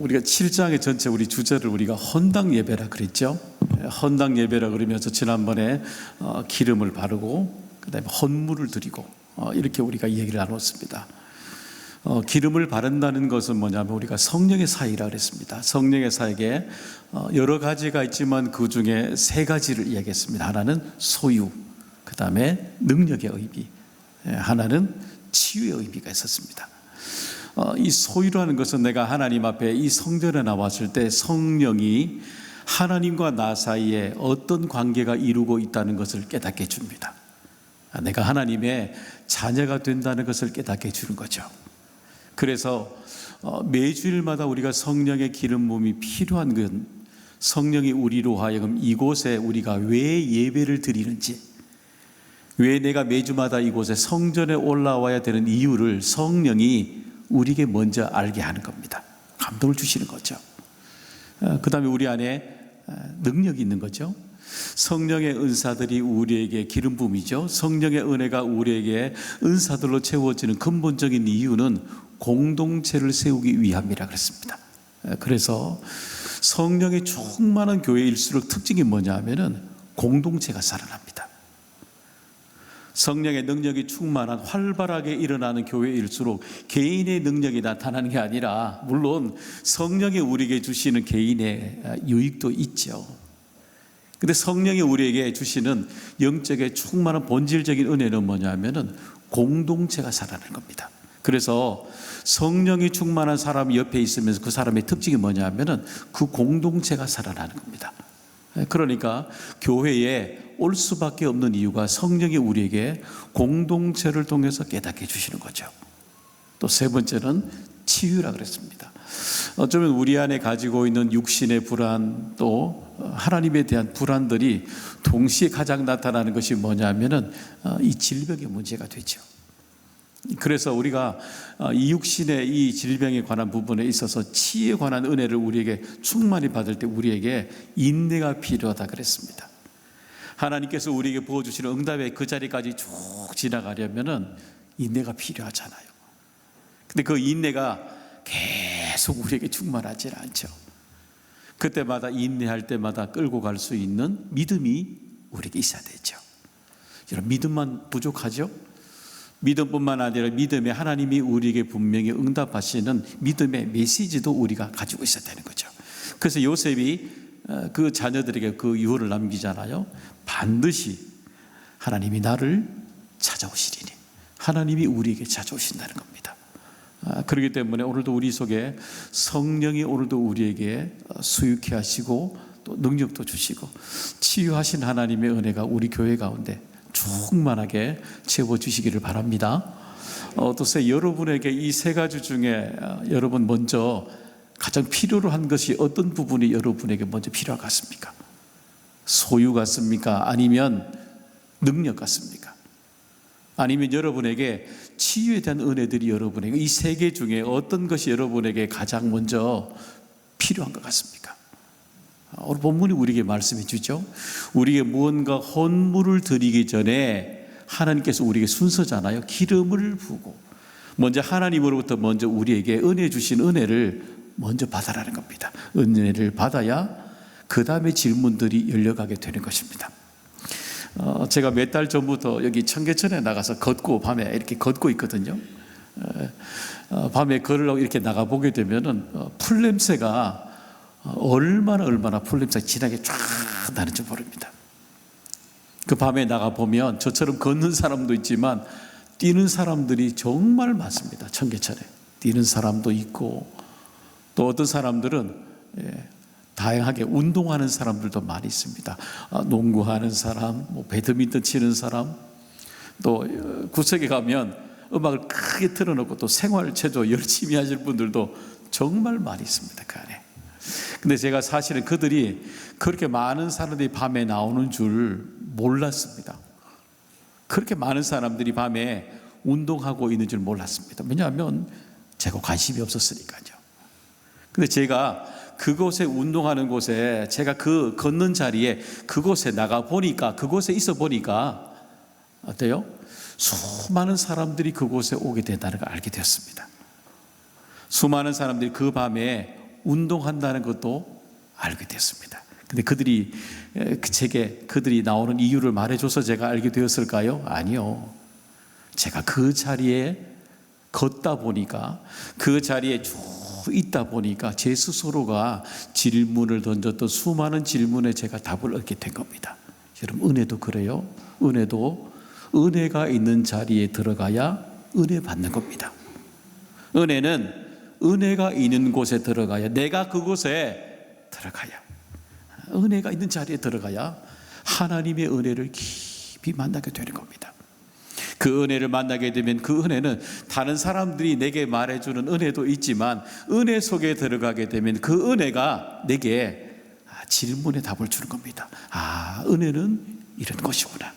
우리가 7장의 전체 우리 주제를 우리가 헌당 예배라 그랬죠. 헌당 예배라 그러면서 지난번에 기름을 바르고 그다음에 헌물을 드리고 이렇게 우리가 얘기를 나눴습니다. 기름을 바른다는 것은 뭐냐면 우리가 성령의 사이라 그랬습니다. 성령의 사이에 여러 가지가 있지만 그 중에 세 가지를 이야기했습니다. 하나는 소유, 그 다음에 능력의 의미, 하나는 치유의 의미가 있었습니다. 이 소유라는 것은 내가 하나님 앞에 이 성전에 나왔을 때 성령이 하나님과 나 사이에 어떤 관계가 이루고 있다는 것을 깨닫게 해줍니다. 내가 하나님의 자녀가 된다는 것을 깨닫게 해주는 거죠. 그래서 매주일마다 우리가 성령의 기름 부음이 필요한 건 성령이 우리로 하여금 이곳에 우리가 왜 예배를 드리는지, 왜 내가 매주마다 이곳에 성전에 올라와야 되는 이유를 성령이 우리에게 먼저 알게 하는 겁니다. 감동을 주시는 거죠. 그 다음에 우리 안에 능력이 있는 거죠. 성령의 은사들이 우리에게 기름 부음이죠. 성령의 은혜가 우리에게 은사들로 채워지는 근본적인 이유는 공동체를 세우기 위함이라 그랬습니다. 그래서 성령의 충만한 교회일수록 특징이 뭐냐 하면은 공동체가 살아납니다. 성령의 능력이 충만한 활발하게 일어나는 교회일수록 개인의 능력이 나타나는 게 아니라, 물론 성령이 우리에게 주시는 개인의 유익도 있죠. 근데 성령이 우리에게 주시는 영적의 충만한 본질적인 은혜는 뭐냐면은 공동체가 살아나는 겁니다. 그래서 성령이 충만한 사람이 옆에 있으면서 그 사람의 특징이 뭐냐면은 그 공동체가 살아나는 겁니다. 그러니까 교회에 올 수밖에 없는 이유가 성령이 우리에게 공동체를 통해서 깨닫게 해주시는 거죠. 또 세 번째는 치유라 그랬습니다. 어쩌면 우리 안에 가지고 있는 육신의 불안, 또 하나님에 대한 불안들이 동시에 가장 나타나는 것이 뭐냐면은 이 질병의 문제가 되죠. 그래서 우리가 이 육신의 이 질병에 관한 부분에 있어서 치유에 관한 은혜를 우리에게 충만히 받을 때 우리에게 인내가 필요하다 그랬습니다. 하나님께서 우리에게 부어주시는 응답의 그 자리까지 쭉 지나가려면은 인내가 필요하잖아요. 근데 그 인내가 계속 우리에게 충만하지 않죠. 그때마다 인내할 때마다 끌고 갈 수 있는 믿음이 우리에게 있어야 되죠. 여러분, 믿음만 부족하죠? 믿음뿐만 아니라 믿음에 하나님이 우리에게 분명히 응답하시는 믿음의 메시지도 우리가 가지고 있어야 되는 거죠. 그래서 요셉이 그 자녀들에게 그 유언을 남기잖아요. 반드시 하나님이 나를 찾아오시리니, 하나님이 우리에게 찾아오신다는 겁니다. 그렇기 때문에 오늘도 우리 속에 성령이 오늘도 우리에게 수육해 하시고 또 능력도 주시고 치유하신 하나님의 은혜가 우리 교회 가운데 충만하게 채워주시기를 바랍니다. 어떠세요? 여러분에게 이 세 가지 중에 여러분 먼저 가장 필요로 한 것이 어떤 부분이 여러분에게 먼저 필요할 것 같습니까? 소유 같습니까? 아니면 능력 같습니까? 아니면 여러분에게 치유에 대한 은혜들이 여러분에게 이 세 개 중에 어떤 것이 여러분에게 가장 먼저 필요한 것 같습니까? 오늘 본문이 우리에게 말씀해 주죠. 우리에게 무언가 헌물을 드리기 전에 하나님께서 우리에게 순서잖아요. 기름을 부고 먼저 하나님으로부터 먼저 우리에게 은혜 주신 은혜를 먼저 받아라는 겁니다. 은혜를 받아야 그 다음에 질문들이 열려가게 되는 것입니다. 제가 몇 달 전부터 여기 청계천에 나가서 걷고 밤에 이렇게 걷고 있거든요. 밤에 걸으려고 이렇게 나가보게 되면은 풀 냄새가 얼마나 풀 냄새가 진하게 쫙 나는지 모릅니다. 그 밤에 나가보면 저처럼 걷는 사람도 있지만 뛰는 사람들이 정말 많습니다. 청계천에 뛰는 사람도 있고 또 어떤 사람들은 다양하게 운동하는 사람들도 많이 있습니다. 농구하는 사람, 배드민턴 치는 사람, 또 구석에 가면 음악을 크게 틀어놓고 또 생활체조 열심히 하실 분들도 정말 많이 있습니다. 그 안에. 근데 제가 사실은 그들이 그렇게 많은 사람들이 밤에 나오는 줄 몰랐습니다. 그렇게 많은 사람들이 밤에 운동하고 있는 줄 몰랐습니다. 왜냐하면 제가 관심이 없었으니까요. 근데 제가 그곳에 운동하는 곳에 제가 그 걷는 자리에 그곳에 나가 보니까 그곳에 있어 보니까 어때요? 수많은 사람들이 그곳에 오게 된다는 걸 알게 되었습니다. 수많은 사람들이 그 밤에 운동한다는 것도 알게 됐습니다. 근데 그들이 그 책에 그들이 나오는 이유를 말해줘서 제가 알게 되었을까요? 아니요. 제가 그 자리에 걷다 보니까, 그 자리에 쭉 있다 보니까 제 스스로가 질문을 던졌던 수많은 질문에 제가 답을 얻게 된 겁니다. 여러분, 은혜도 그래요. 은혜도 은혜가 있는 자리에 들어가야 은혜 받는 겁니다. 은혜는 은혜가 있는 곳에 들어가야, 내가 그곳에 들어가야, 은혜가 있는 자리에 들어가야 하나님의 은혜를 깊이 만나게 되는 겁니다. 그 은혜를 만나게 되면 그 은혜는 다른 사람들이 내게 말해주는 은혜도 있지만, 은혜 속에 들어가게 되면 그 은혜가 내게 질문에 답을 주는 겁니다. 은혜는 이런 것이구나.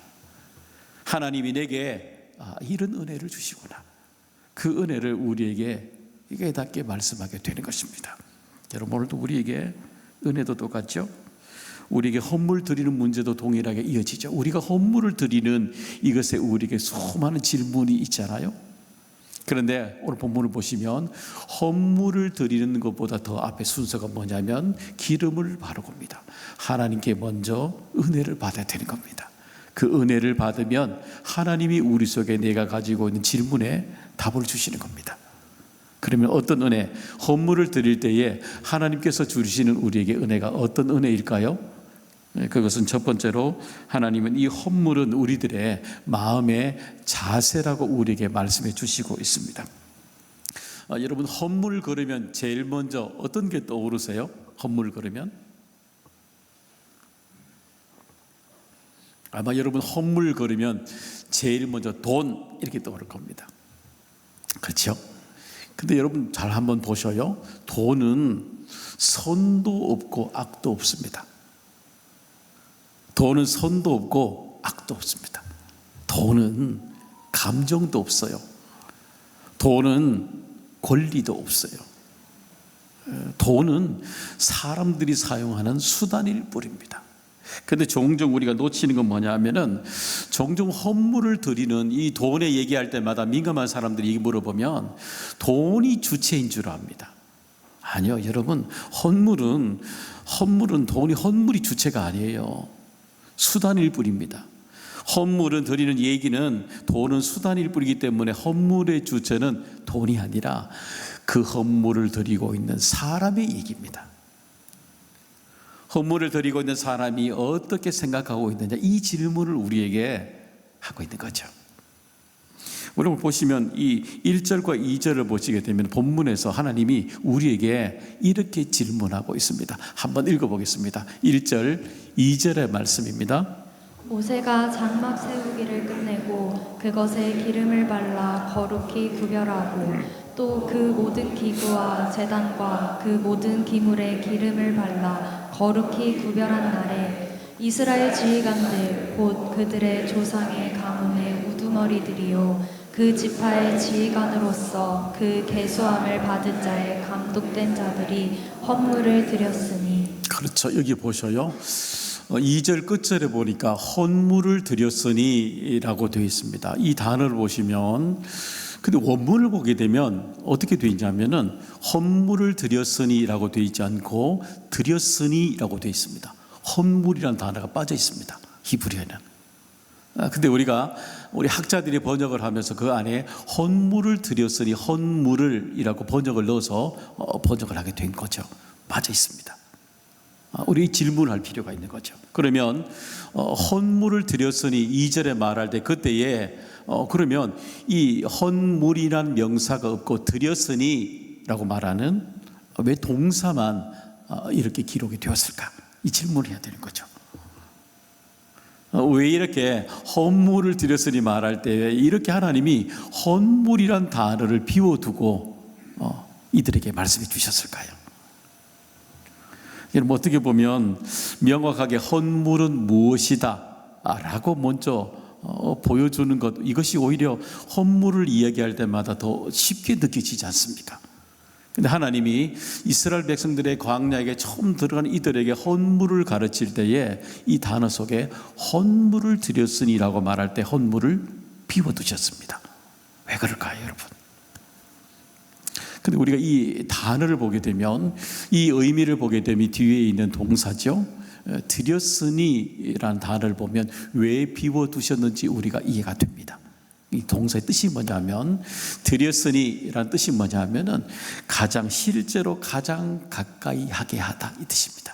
하나님이 내게 이런 은혜를 주시구나. 그 은혜를 우리에게 깨닫게 말씀하게 되는 것입니다. 여러분, 오늘도 우리에게 은혜도 똑같죠? 우리에게 헌물 드리는 문제도 동일하게 이어지죠. 우리가 헌물을 드리는 이것에 우리에게 수많은 질문이 있잖아요. 그런데 오늘 본문을 보시면 헌물을 드리는 것보다 더 앞에 순서가 뭐냐면 기름을 바르고 옵니다. 하나님께 먼저 은혜를 받아야 되는 겁니다. 그 은혜를 받으면 하나님이 우리 속에 내가 가지고 있는 질문에 답을 주시는 겁니다. 그러면 어떤 은혜, 헌물을 드릴 때에 하나님께서 주시는 우리에게 은혜가 어떤 은혜일까요? 그것은 첫 번째로 하나님은 이 헌물은 우리들의 마음의 자세라고 우리에게 말씀해 주시고 있습니다. 여러분, 헌물 그러면 제일 먼저 어떤 게 떠오르세요? 헌물 그러면? 아마 여러분 헌물 그러면 제일 먼저 돈 이렇게 떠오를 겁니다. 그렇죠? 근데 여러분 잘 한번 보셔요. 돈은 선도 없고 악도 없습니다. 돈은 선도 없고 악도 없습니다. 돈은 감정도 없어요. 돈은 권리도 없어요. 돈은 사람들이 사용하는 수단일 뿐입니다. 그런데 종종 우리가 놓치는 건 뭐냐 하면은, 종종 헌물을 드리는 이 돈에 얘기할 때마다 민감한 사람들이 물어보면 돈이 주체인 줄 압니다. 아니요, 여러분, 헌물은 헌물이 주체가 아니에요. 수단일 뿐입니다. 헌물은 드리는 얘기는 돈은 수단일 뿐이기 때문에 헌물의 주체는 돈이 아니라 그 헌물을 드리고 있는 사람의 얘기입니다. 헌물을 드리고 있는 사람이 어떻게 생각하고 있느냐, 이 질문을 우리에게 하고 있는 거죠. 여러분 보시면 이 1절과 2절을 보시게 되면 본문에서 하나님이 우리에게 이렇게 질문하고 있습니다. 한번 읽어보겠습니다. 1절, 2절의 말씀입니다. 모세가 장막 세우기를 끝내고 그것에 기름을 발라 거룩히 구별하고 또 그 모든 기구와 제단과 그 모든 기물에 기름을 발라 거룩히 구별한 날에 이스라엘 지휘관들 곧 그들의 조상의 가문의 우두머리들이요 그 지파의 지휘관으로서 그 계수함을 받은 자의 감독된 자들이 헌물을 드렸으니. 그렇죠. 여기 보셔요. 2절 끝절에 보니까 헌물을 드렸으니 라고 되어 있습니다. 이 단어를 보시면, 근데 원문을 보게 되면 어떻게 되어 있냐면은 헌물을 드렸으니 라고 되어 있지 않고 드렸으니 라고 되어 있습니다. 헌물이라는 단어가 빠져 있습니다. 히브리어는. 근데 우리 학자들이 번역을 하면서 그 안에 헌물을 드렸으니 헌물을이라고 번역을 넣어서 번역을 하게 된 거죠. 빠져 있습니다. 우리 질문할 필요가 있는 거죠. 그러면 헌물을 드렸으니 2절에 말할 때 그때에 그러면 이 헌물이란 명사가 없고 드렸으니 라고 말하는 왜 동사만 이렇게 기록이 되었을까? 이 질문을 해야 되는 거죠. 왜 이렇게 헌물을 드렸으니 말할 때 이렇게 하나님이 헌물이란 단어를 비워두고 이들에게 말씀해 주셨을까요? 여러분, 어떻게 보면 명확하게 헌물은 무엇이다 라고 먼저 보여주는 것, 이것이 오히려 헌물을 이야기할 때마다 더 쉽게 느껴지지 않습니까? 근데 하나님이 이스라엘 백성들의 광야에 처음 들어간 이들에게 헌물을 가르칠 때에 이 단어 속에 헌물을 드렸으니라고 말할 때 헌물을 비워두셨습니다. 왜 그럴까요, 여러분? 근데 우리가 이 단어를 보게 되면, 이 의미를 보게 되면 뒤에 있는 동사죠. 드렸으니라는 단어를 보면 왜 비워두셨는지 우리가 이해가 됩니다. 이 동사의 뜻이 뭐냐면, 드렸으니라는 뜻이 뭐냐면은 가장, 실제로 가장 가까이 하게 하다, 이 뜻입니다.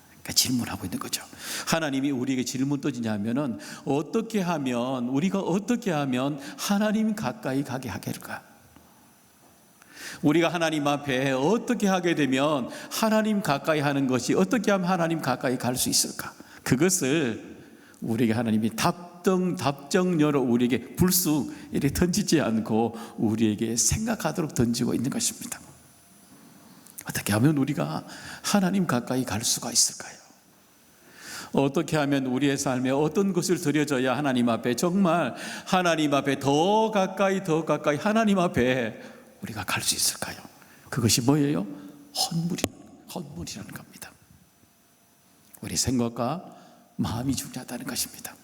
그러니까 질문하고 있는 거죠. 하나님이 우리에게 질문 던지냐면은, 어떻게 하면, 우리가 어떻게 하면 하나님 가까이 가게 하겠을까? 우리가 하나님 앞에 어떻게 하게 되면 하나님 가까이 하는 것이, 어떻게 하면 하나님 가까이 갈 수 있을까? 그것을 우리에게 하나님이 답정너로 우리에게 불쑥 이렇게 던지지 않고 우리에게 생각하도록 던지고 있는 것입니다. 어떻게 하면 우리가 하나님 가까이 갈 수가 있을까요? 어떻게 하면 우리의 삶에 어떤 것을 드려져야 하나님 앞에, 정말 하나님 앞에 더 가까이 하나님 앞에 우리가 갈 수 있을까요? 그것이 뭐예요? 헌물이라는 겁니다. 우리 생각과 마음이 중요하다는 것입니다.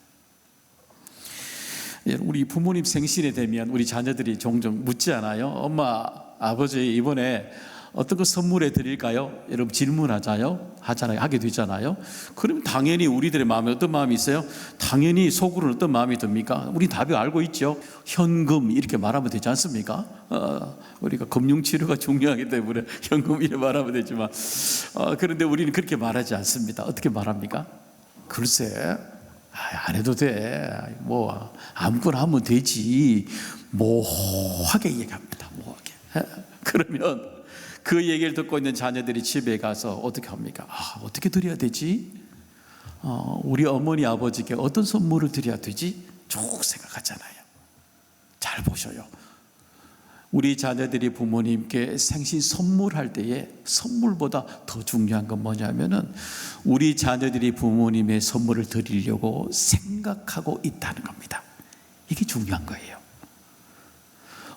우리 부모님 생신에 되면 우리 자녀들이 종종 묻지 않아요? 엄마, 아버지 이번에 어떤 거 선물해 드릴까요? 여러분 질문하잖아요. 하게 되잖아요. 그럼 당연히 우리들의 마음에 어떤 마음이 있어요? 당연히 속으로는 어떤 마음이 듭니까? 우리 답이 알고 있죠. 현금 이렇게 말하면 되지 않습니까? 우리가 금융치료가 중요하기 때문에 현금 이렇게 말하면 되지만, 그런데 우리는 그렇게 말하지 않습니다. 어떻게 말합니까? 글쎄, 안 해도 돼. 뭐 아무거나 하면 되지. 모호하게 얘기합니다. 모호하게. 그러면 그 얘기를 듣고 있는 자녀들이 집에 가서 어떻게 합니까? 어떻게 드려야 되지? 우리 어머니 아버지께 어떤 선물을 드려야 되지? 쭉 생각하잖아요. 잘 보셔요. 우리 자녀들이 부모님께 생신 선물할 때에 선물보다 더 중요한 건 뭐냐면은, 우리 자녀들이 부모님의 선물을 드리려고 생각하고 있다는 겁니다. 이게 중요한 거예요.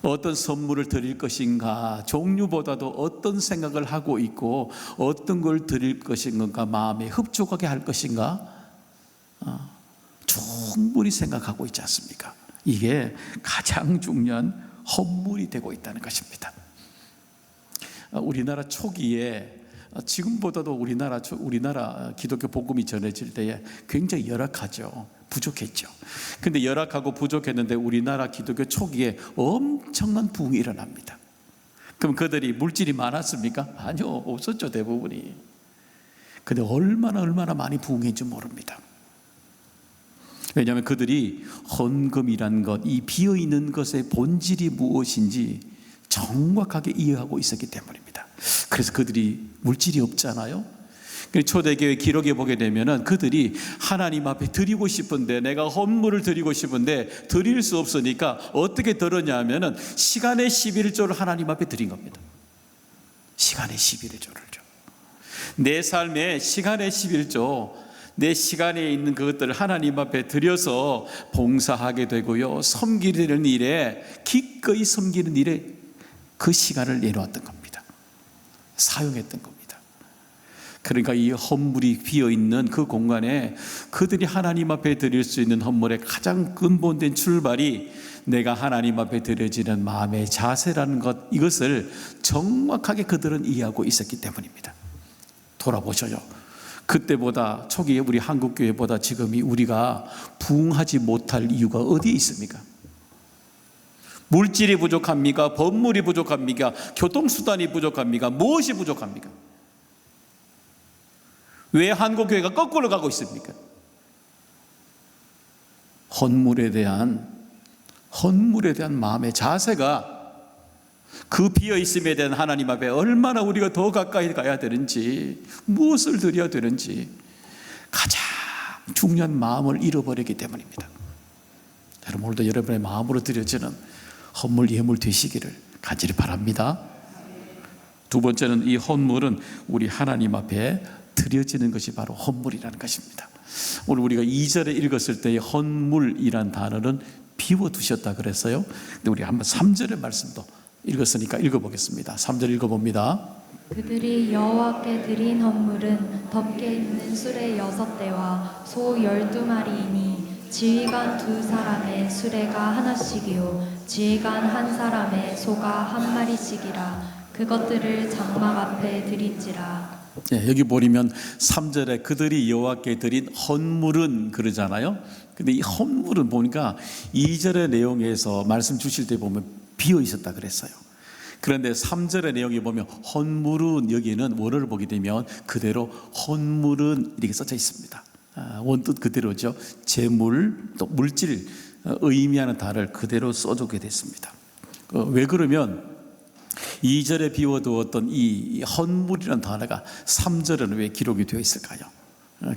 어떤 선물을 드릴 것인가, 종류보다도 어떤 생각을 하고 있고 어떤 걸 드릴 것인가, 마음에 흡족하게 할 것인가, 충분히 생각하고 있지 않습니까? 이게 가장 중요한 헌물이 되고 있다는 것입니다. 우리나라 초기에, 지금보다도 우리나라 기독교 복음이 전해질 때에 굉장히 열악하죠. 부족했죠. 근데 열악하고 부족했는데 우리나라 기독교 초기에 엄청난 부흥이 일어납니다. 그럼 그들이 물질이 많았습니까? 아니요, 없었죠, 대부분이. 근데 얼마나 많이 부흥했는지 모릅니다. 왜냐하면 그들이 헌금이란 것, 이 비어있는 것의 본질이 무엇인지 정확하게 이해하고 있었기 때문입니다. 그래서 그들이 물질이 없잖아요. 초대교회 기록에 보게 되면은 그들이 하나님 앞에 드리고 싶은데, 내가 헌물을 드리고 싶은데 드릴 수 없으니까 어떻게 드렸냐 하면은 시간의 11조를 하나님 앞에 드린 겁니다. 시간의 11조를 줘. 내 삶의 시간의 11조, 내 시간에 있는 그것들을 하나님 앞에 드려서 봉사하게 되고요, 섬기는 일에, 기꺼이 섬기는 일에 그 시간을 내놓았던 겁니다. 사용했던 겁니다. 그러니까 이 헌물이 비어있는 그 공간에 그들이 하나님 앞에 드릴 수 있는 헌물의 가장 근본된 출발이 내가 하나님 앞에 드려지는 마음의 자세라는 것, 이것을 정확하게 그들은 이해하고 있었기 때문입니다. 돌아보셔요. 그때보다, 초기에 우리 한국교회보다 지금이 우리가 부흥하지 못할 이유가 어디에 있습니까? 물질이 부족합니까? 법물이 부족합니까? 교통수단이 부족합니까? 무엇이 부족합니까? 왜 한국교회가 거꾸로 가고 있습니까? 헌물에 대한 마음의 자세가, 그 비어있음에 대한 하나님 앞에 얼마나 우리가 더 가까이 가야 되는지, 무엇을 드려야 되는지 가장 중요한 마음을 잃어버리기 때문입니다. 여러분, 오늘도 여러분의 마음으로 드려지는 헌물, 예물 되시기를 간절히 바랍니다. 두 번째는, 이 헌물은 우리 하나님 앞에 드려지는 것이 바로 헌물이라는 것입니다. 오늘 우리가 2절에 읽었을 때의 헌물이란 단어는 비워두셨다 그랬어요. 근데 우리 한번 3절의 말씀도 읽었으니까 읽어보겠습니다. 3절 읽어봅니다. 그들이 여호와께 드린 헌물은 덮개 있는 수레 6대와 소 12마리이니 지휘관 2사람의 수레가 하나씩이요 지휘관 1사람의 소가 1마리씩이라. 그것들을 장막 앞에 드린지라. 여기 보면 3절에 그들이 여호와께 드린 헌물은 그러잖아요. 근데 이 헌물은 보니까 2절의 내용에서 말씀 주실 때 보면 비어 있었다 그랬어요. 그런데 3절의 내용에 보면 헌물은, 여기는 원어를 보게 되면 그대로 헌물은 이렇게 써져 있습니다. 원뜻 그대로죠. 재물, 또 물질, 의미하는 단어를 그대로 써주게 됐습니다. 왜 그러면 2절에 비워두었던 이 헌물이라는 단어가 3절에는 왜 기록이 되어 있을까요?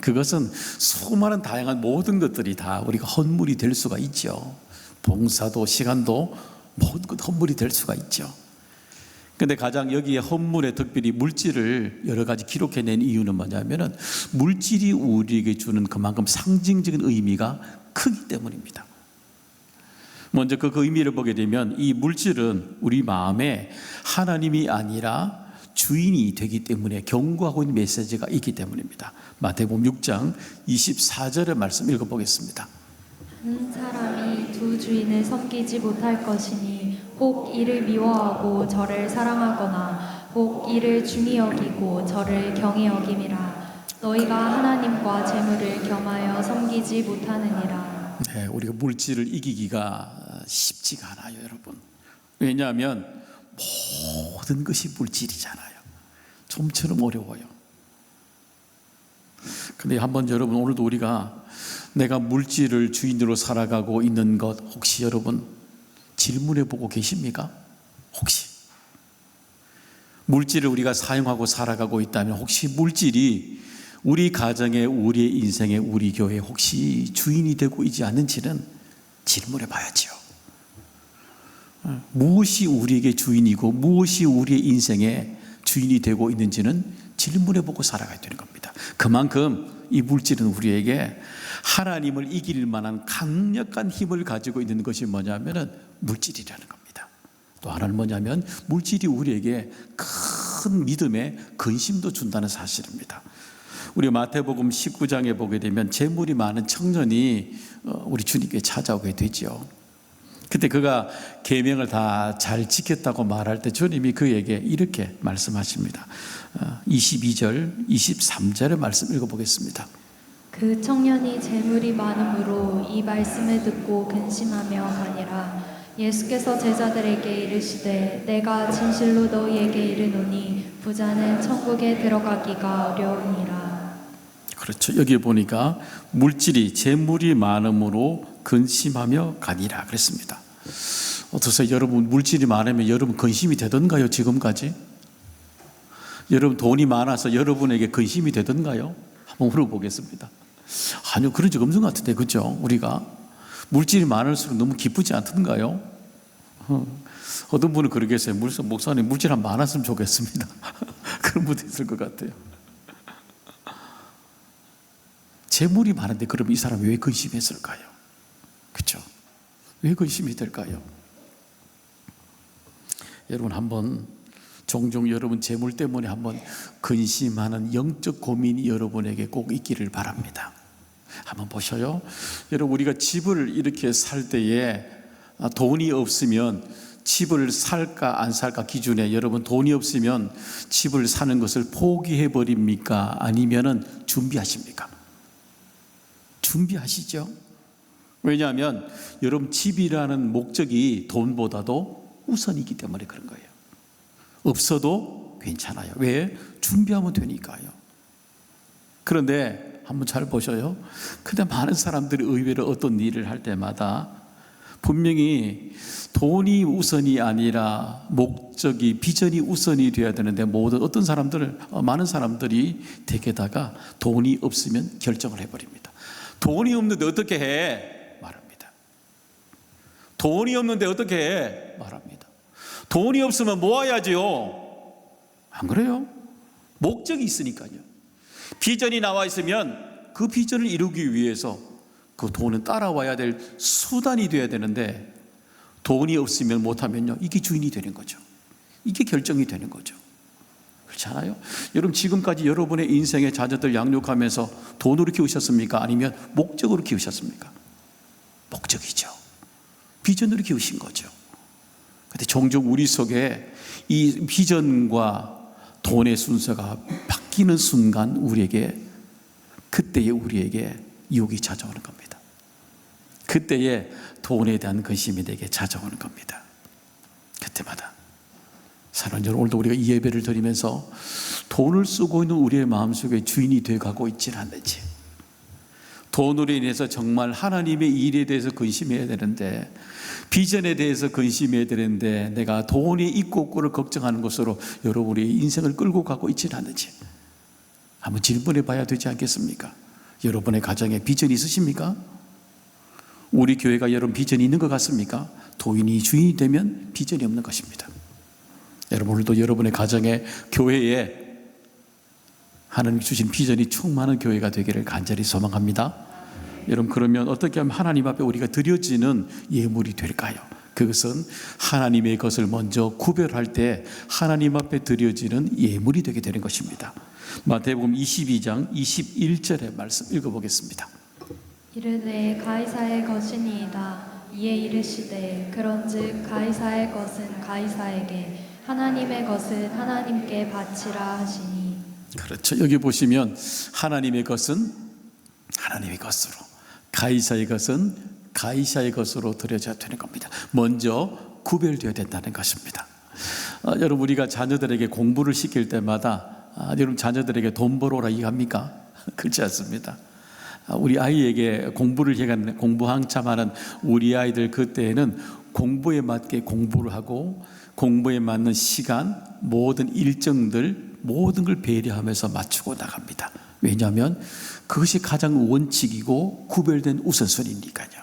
그것은 수많은 다양한 모든 것들이 다 우리가 헌물이 될 수가 있죠. 봉사도 시간도 모든 것 헌물이 될 수가 있죠. 근데 가장 여기에 헌물에 특별히 물질을 여러 가지 기록해낸 이유는 뭐냐면은 물질이 우리에게 주는 그만큼 상징적인 의미가 크기 때문입니다. 먼저 그 의미를 보게 되면 이 물질은 우리 마음에 하나님이 아니라 주인이 되기 때문에 경고하고 있는 메시지가 있기 때문입니다. 마태복음 6장 24절의 말씀 읽어보겠습니다. 한 사람이 두 주인을 섬기지 못할 것이니 혹 이를 미워하고 저를 사랑하거나 혹 이를 중히 여기고 저를 경히 여김이라. 너희가 하나님과 재물을 겸하여 섬기지 못하느니라. 네, 우리가 물질을 이기기가 쉽지가 않아요, 여러분. 왜냐하면 모든 것이 물질이잖아요. 좀처럼 어려워요. 근데 한번 여러분, 오늘도 우리가 내가 물질을 주인으로 살아가고 있는 것 혹시 여러분 질문해 보고 계십니까? 혹시 물질을 우리가 사용하고 살아가고 있다면 혹시 물질이 우리 가정에, 우리의 인생에, 우리 교회에 혹시 주인이 되고 있지 않는지는 질문해 봐야죠. 무엇이 우리에게 주인이고 무엇이 우리의 인생에 주인이 되고 있는지는 질문해 보고 살아가야 되는 겁니다. 그만큼 이 물질은 우리에게 하나님을 이길 만한 강력한 힘을 가지고 있는 것이 뭐냐면은 물질이라는 겁니다. 또 하나는 뭐냐면 물질이 우리에게 큰 믿음의 근심도 준다는 사실입니다. 우리 마태복음 19장에 보게 되면 재물이 많은 청년이 우리 주님께 찾아오게 되죠. 그때 그가 계명을 다 잘 지켰다고 말할 때 주님이 그에게 이렇게 말씀하십니다. 22절, 23절의 말씀 읽어보겠습니다. 그 청년이 재물이 많음으로 이 말씀을 듣고 근심하며 가니라. 예수께서 제자들에게 이르시되 내가 진실로 너희에게 이르노니 부자는 천국에 들어가기가 어려우니라. 그렇죠. 여기 보니까 물질이 재물이 많음으로 근심하며 가니라 그랬습니다. 어떠세요? 여러분 물질이 많으면 여러분 근심이 되던가요? 지금까지? 여러분 돈이 많아서 여러분에게 근심이 되던가요? 한번 물어보겠습니다. 아니요, 그런 적 없는 것 같은데, 그렇죠? 우리가 물질이 많을수록 너무 기쁘지 않던가요? 어떤 분은 그러겠어요. 목사님 물질 한 많았으면 좋겠습니다. 그런 분도 있을 것 같아요. 재물이 많은데 그럼 이 사람이 왜 근심했을까요? 그렇죠? 왜 근심이 될까요? 여러분 한번 종종 여러분 재물 때문에 한번 근심하는 영적 고민이 여러분에게 꼭 있기를 바랍니다. 한번 보셔요. 여러분 우리가 집을 이렇게 살 때에 돈이 없으면 집을 살까 안 살까 기준에 여러분 돈이 없으면 집을 사는 것을 포기해 버립니까? 아니면은 준비하십니까? 준비하시죠. 왜냐하면 여러분 집이라는 목적이 돈보다도 우선이기 때문에 그런 거예요. 없어도 괜찮아요. 왜? 준비하면 되니까요. 그런데 한번 잘 보셔요. 근데 많은 사람들이 의외로 어떤 일을 할 때마다 분명히 돈이 우선이 아니라 목적이, 비전이 우선이 되어야 되는데 많은 사람들이 대개다가 돈이 없으면 결정을 해버립니다. 돈이 없는데 어떻게 해? 말합니다. 돈이 없는데 어떻게 해? 말합니다. 돈이 없으면 모아야지요. 안 그래요? 목적이 있으니까요. 비전이 나와 있으면 그 비전을 이루기 위해서 그 돈은 따라와야 될 수단이 되어야 되는데 돈이 없으면 못하면요, 이게 주인이 되는 거죠. 이게 결정이 되는 거죠. 그렇지 않아요? 여러분 지금까지 여러분의 인생의 자녀들 양육하면서 돈으로 키우셨습니까? 아니면 목적으로 키우셨습니까? 목적이죠. 비전으로 키우신 거죠. 근데 근데 종종 우리 속에 이 비전과 돈의 순서가 바뀌는 순간 그때에 우리에게 유혹이 찾아오는 겁니다. 그때에 돈에 대한 근심이 내게 찾아오는 겁니다. 그때마다 사랑하는 여러분, 오늘도 우리가 이 예배를 드리면서 돈을 쓰고 있는 우리의 마음속에 주인이 되어가고 있지는 않는지, 돈으로 인해서 정말 하나님의 일에 대해서 근심해야 되는데, 비전에 대해서 근심해야 되는데 내가 돈이 있고 없고를 걱정하는 것으로 여러분의 인생을 끌고 가고 있지는 않는지 한번 질문해 봐야 되지 않겠습니까? 여러분의 가정에 비전이 있으십니까? 우리 교회가 여러분 비전이 있는 것 같습니까? 돈이 주인이 되면 비전이 없는 것입니다. 여러분, 오늘도 여러분의 가정에, 교회에 하나님 주신 비전이 충만한 교회가 되기를 간절히 소망합니다. 여러분, 그러면 어떻게 하면 하나님 앞에 우리가 드려지는 예물이 될까요? 그것은 하나님의 것을 먼저 구별할 때 하나님 앞에 드려지는 예물이 되게 되는 것입니다. 마태복음 22장 21절의 말씀 읽어보겠습니다. 이르되 가이사의 것이니이다. 이에 이르시되 그런즉 가이사의 것은 가이사에게, 하나님의 것은 하나님께 바치라 하시니. 그렇죠. 여기 보시면 하나님의 것은 하나님의 것으로, 가이사의 것은 가이사의 것으로 드려져야 되는 겁니다. 먼저 구별되어야 된다는 것입니다. 여러분, 우리가 자녀들에게 공부를 시킬 때마다 여러분 자녀들에게 돈 벌어라 얘기합니까? 그렇지 않습니다. 우리 아이에게 공부 한참 하는 우리 아이들, 그때에는 공부에 맞게 공부를 하고 공부에 맞는 시간, 모든 일정들, 모든 걸 배려하면서 맞추고 나갑니다. 왜냐하면 그것이 가장 원칙이고 구별된 우선순위니까요.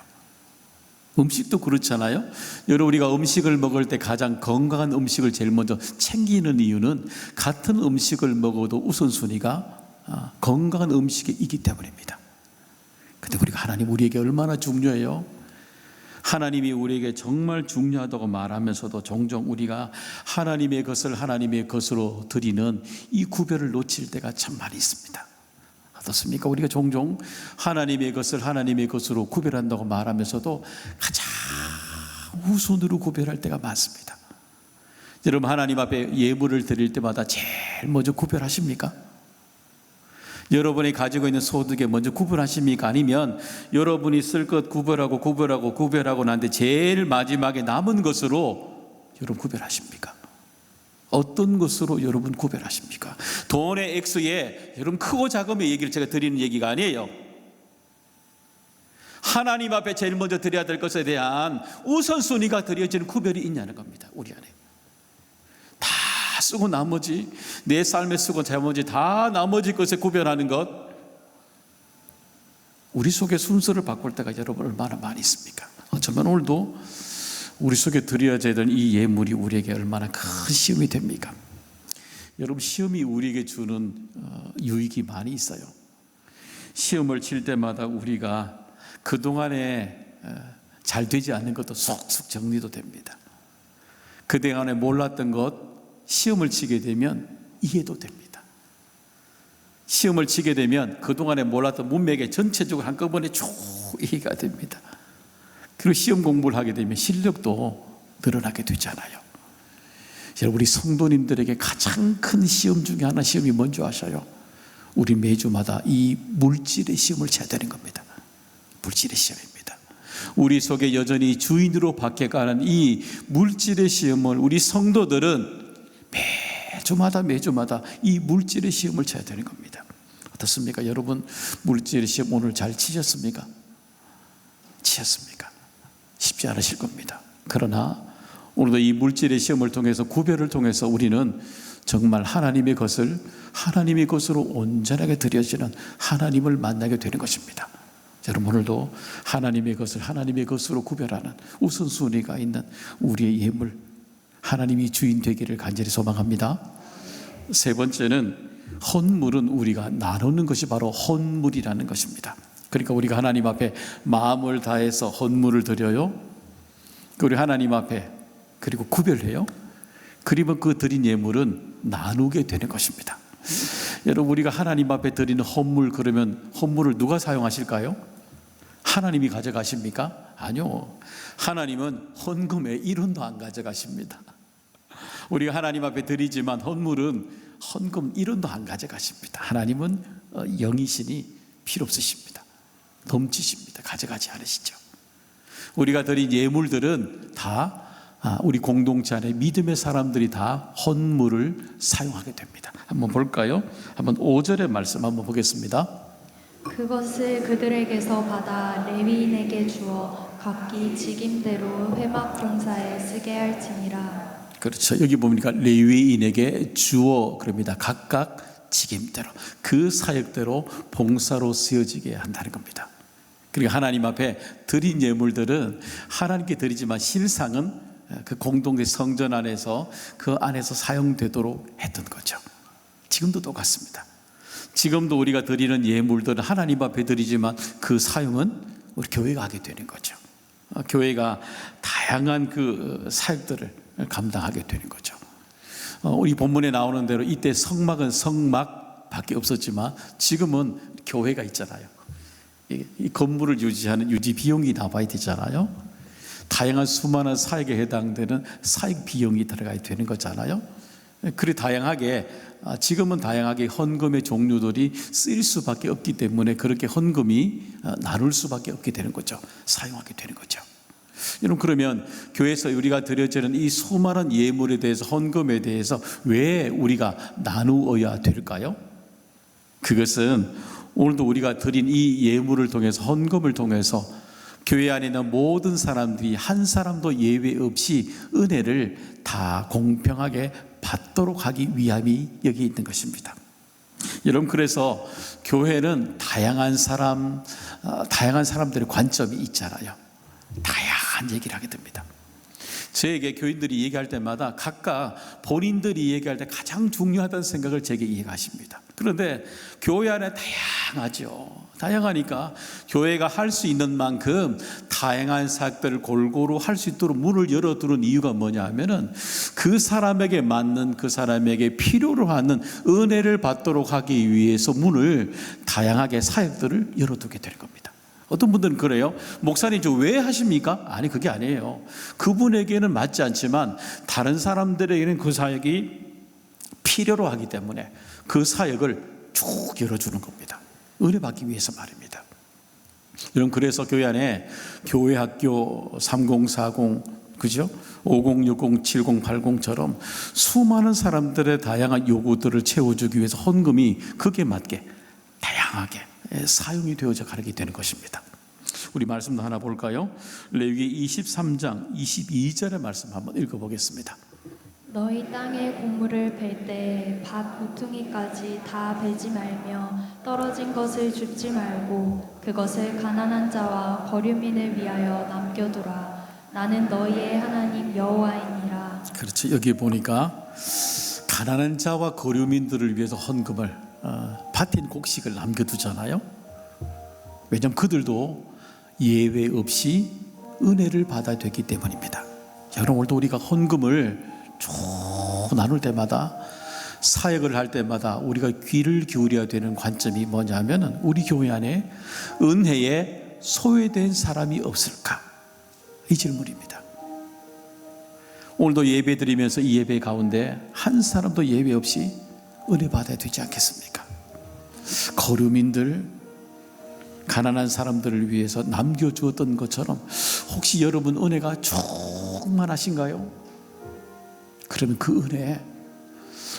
음식도 그렇잖아요. 여러분, 우리가 음식을 먹을 때 가장 건강한 음식을 제일 먼저 챙기는 이유는 같은 음식을 먹어도 우선순위가 건강한 음식이기 때문입니다. 근데 우리가 하나님 우리에게 얼마나 중요해요? 하나님이 우리에게 정말 중요하다고 말하면서도 종종 우리가 하나님의 것을 하나님의 것으로 드리는 이 구별을 놓칠 때가 참 많이 있습니다. 어떻습니까? 우리가 종종 하나님의 것을 하나님의 것으로 구별한다고 말하면서도 가장 우선으로 구별할 때가 많습니다. 여러분, 하나님 앞에 예물을 드릴 때마다 제일 먼저 구별하십니까? 여러분이 가지고 있는 소득에 먼저 구별하십니까? 아니면 여러분이 쓸 것 구별하고 난데 제일 마지막에 남은 것으로 여러분 구별하십니까? 어떤 것으로 여러분 구별하십니까? 돈의 액수에 여러분 크고 작음의 얘기를 제가 드리는 얘기가 아니에요. 하나님 앞에 제일 먼저 드려야 될 것에 대한 우선순위가 드려지는 구별이 있냐는 겁니다. 우리 안에 다 쓰고 나머지, 내 삶에 쓰고 나머지 다 나머지 것에 구별하는 것, 우리 속에 순서를 바꿀 때가 여러분 얼마나 많이 있습니까? 어쩌면 오늘도 우리 속에 드려져야 되는 이 예물이 우리에게 얼마나 큰 시험이 됩니까? 여러분, 시험이 우리에게 주는 유익이 많이 있어요. 시험을 칠 때마다 우리가 그동안에 잘 되지 않는 것도 쏙쏙 정리도 됩니다. 그동안에 몰랐던 것 시험을 치게 되면 이해도 됩니다. 시험을 치게 되면 그동안에 몰랐던 문맥에 전체적으로 한꺼번에 쭉 이해가 됩니다. 그리고 시험 공부를 하게 되면 실력도 늘어나게 되잖아요. 여러분, 우리 성도님들에게 가장 큰 시험 중에 하나, 시험이 뭔지 아셔요? 우리 매주마다 이 물질의 시험을 쳐야 되는 겁니다. 물질의 시험입니다. 우리 속에 여전히 주인으로 바뀌어가는 이 물질의 시험을 우리 성도들은 매주마다 이 물질의 시험을 쳐야 되는 겁니다. 어떻습니까? 여러분, 물질의 시험 오늘 잘 치셨습니까? 치셨습니까? 쉽지 않으실 겁니다. 그러나 오늘도 이 물질의 시험을 통해서, 구별을 통해서 우리는 정말 하나님의 것을 하나님의 것으로 온전하게 드려지는 하나님을 만나게 되는 것입니다. 여러분, 오늘도 하나님의 것을 하나님의 것으로 구별하는 우선순위가 있는 우리의 예물, 하나님이 주인 되기를 간절히 소망합니다. 세 번째는, 헌물은 우리가 나누는 것이 바로 헌물이라는 것입니다. 그러니까 우리가 하나님 앞에 마음을 다해서 헌물을 드려요. 그리고 하나님 앞에 그리고 구별해요. 그리고 그 드린 예물은 나누게 되는 것입니다. 여러분, 우리가 하나님 앞에 드리는 헌물, 그러면 헌물을 누가 사용하실까요? 하나님이 가져가십니까? 아니요. 하나님은 헌금의 1원도 안 가져가십니다. 우리가 하나님 앞에 드리지만 헌물은 헌금 1원도 안 가져가십니다. 하나님은 영이시니 필요 없으십니다. 넘치십니다. 가져가지 않으시죠. 우리가 드린 예물들은 다 우리 공동체 안에 믿음의 사람들이 다 헌물을 사용하게 됩니다. 한번 볼까요? 한번 5절의 말씀 한번 보겠습니다. 그것을 그들에게서 받아 레위인에게 주어 각기 직임대로 회막 봉사에 쓰게 할지니라. 그렇죠. 여기 보니까 레위인에게 주어 그럽니다. 각각 직임대로 그 사역대로 봉사로 쓰여지게 한다는 겁니다. 그러니까 하나님 앞에 드린 예물들은 하나님께 드리지만 실상은 그 공동체 성전 안에서 그 안에서 사용되도록 했던 거죠. 지금도 똑같습니다. 지금도 우리가 드리는 예물들은 하나님 앞에 드리지만 그 사용은 우리 교회가 하게 되는 거죠. 교회가 다양한 그 사역들을 감당하게 되는 거죠. 우리 본문에 나오는 대로 이때 성막은 성막밖에 없었지만 지금은 교회가 있잖아요. 이 건물을 유지하는 유지 비용이 나와야 되잖아요. 다양한 수많은 사역에 해당되는 사역 비용이 들어가야 되는 거잖아요. 그리 다양하게 지금은 다양하게 헌금의 종류들이 쓰일 수밖에 없기 때문에 그렇게 헌금이 나눌 수밖에 없게 되는 거죠. 사용하게 되는 거죠. 여러분, 그러면 교회에서 우리가 드려지는 이 수많은 예물에 대해서 헌금에 대해서 왜 우리가 나누어야 될까요? 그것은 오늘도 우리가 드린 이 예물을 통해서 헌금을 통해서 교회 안에 있는 모든 사람들이 한 사람도 예외 없이 은혜를 다 공평하게 받도록 하기 위함이 여기 있는 것입니다. 여러분, 그래서 교회는 다양한 사람들의 관점이 있잖아요. 다양한 얘기를 하게 됩니다. 저에게 교인들이 얘기할 때마다 각각 본인들이 얘기할 때 가장 중요하다는 생각을 제게 이해하십니다. 그런데 교회 안에 다양하죠. 다양하니까 교회가 할 수 있는 만큼 다양한 사역들을 골고루 할 수 있도록 문을 열어두는 이유가 뭐냐 하면은 그 사람에게 맞는, 그 사람에게 필요로 하는 은혜를 받도록 하기 위해서 문을 다양하게 사역들을 열어두게 되는 겁니다. 어떤 분들은 그래요. 목사님 저 왜 하십니까? 아니, 그게 아니에요. 그분에게는 맞지 않지만 다른 사람들에게는 그 사역이 필요로 하기 때문에 그 사역을 쭉 열어주는 겁니다. 은혜 받기 위해서 말입니다. 여러분, 그래서 교회 안에 교회 학교 3040, 그죠? 5060, 7080처럼 수많은 사람들의 다양한 요구들을 채워주기 위해서 헌금이 그게 맞게 다양하게 사용이 되어져 가게 되는 것입니다. 우리 말씀도 하나 볼까요? 레위기 23장 22절의 말씀 한번 읽어보겠습니다. 너희 땅에 곡물을 벨 때 밭 모퉁이까지 다 베지 말며 떨어진 것을 줍지 말고 그것을 가난한 자와 거류민을 위하여 남겨두라. 나는 너희의 하나님 여호와이니라. 그렇죠. 여기 보니까 가난한 자와 거류민들을 위해서 헌금을 밭인 곡식을 남겨두잖아요. 왜냐하면 그들도 예외 없이 은혜를 받아야 되기 때문입니다. 여러분, 오늘도 우리가 헌금을 쭉 나눌 때마다 사역을 할 때마다 우리가 귀를 기울여야 되는 관점이 뭐냐면 우리 교회 안에 은혜에 소외된 사람이 없을까? 이 질문입니다. 오늘도 예배 드리면서 이 예배 가운데 한 사람도 예외 없이 은혜 받아야 되지 않겠습니까? 거류민들, 가난한 사람들을 위해서 남겨주었던 것처럼 혹시 여러분 은혜가 충만하신가요? 그러면 그 은혜,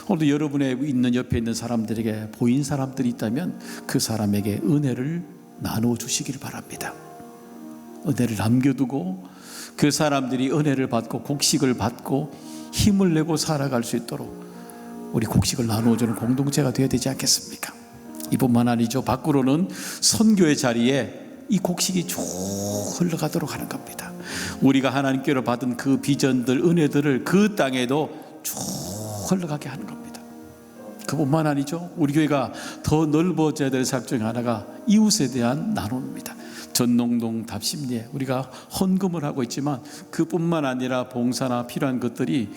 오늘도 여러분의 있는 옆에 있는 사람들에게 보인 사람들이 있다면 그 사람에게 은혜를 나누어 주시길 바랍니다. 은혜를 남겨두고 그 사람들이 은혜를 받고 곡식을 받고 힘을 내고 살아갈 수 있도록 우리 곡식을 나누어주는 공동체가 되어야 되지 않겠습니까? 이뿐만 아니죠. 밖으로는 선교의 자리에 이 곡식이 쭉 흘러가도록 하는 겁니다. 우리가 하나님께로 받은 그 비전들, 은혜들을 그 땅에도 쭉 흘러가게 하는 겁니다. 그뿐만 아니죠. 우리 교회가 더 넓어져야 될 사역 중 하나가 이웃에 대한 나눔입니다. 전농동 답심리에 우리가 헌금을 하고 있지만 그뿐만 아니라 봉사나 필요한 것들이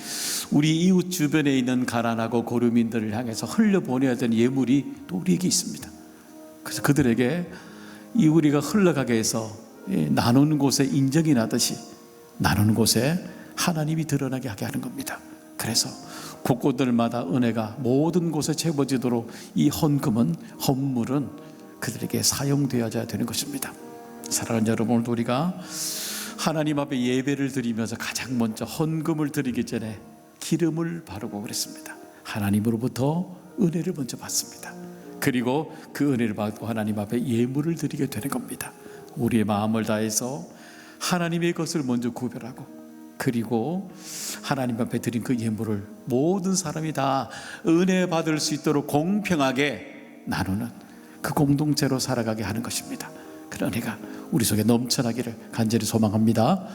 우리 이웃 주변에 있는 가난하고 고류민들을 향해서 흘려보내야 되는 예물이 또 우리에게 있습니다. 그래서 그들에게 이 우리가 흘러가게 해서 나누는 곳에 인정이 나듯이 나누는 곳에 하나님이 드러나게 하게 하는 겁니다. 그래서 곳곳들마다 은혜가 모든 곳에 채워지도록 이 헌물은 그들에게 사용되어야 되는 것입니다. 사랑하는 여러분, 오늘도 우리가 하나님 앞에 예배를 드리면서 가장 먼저 헌금을 드리기 전에 기름을 바르고 그랬습니다. 하나님으로부터 은혜를 먼저 받습니다. 그리고 그 은혜를 받고 하나님 앞에 예물을 드리게 되는 겁니다. 우리의 마음을 다해서 하나님의 것을 먼저 구별하고, 그리고 하나님 앞에 드린 그 예물을 모든 사람이 다 은혜 받을 수 있도록 공평하게 나누는 그 공동체로 살아가게 하는 것입니다. 그런 은혜가 우리 속에 넘쳐나기를 간절히 소망합니다.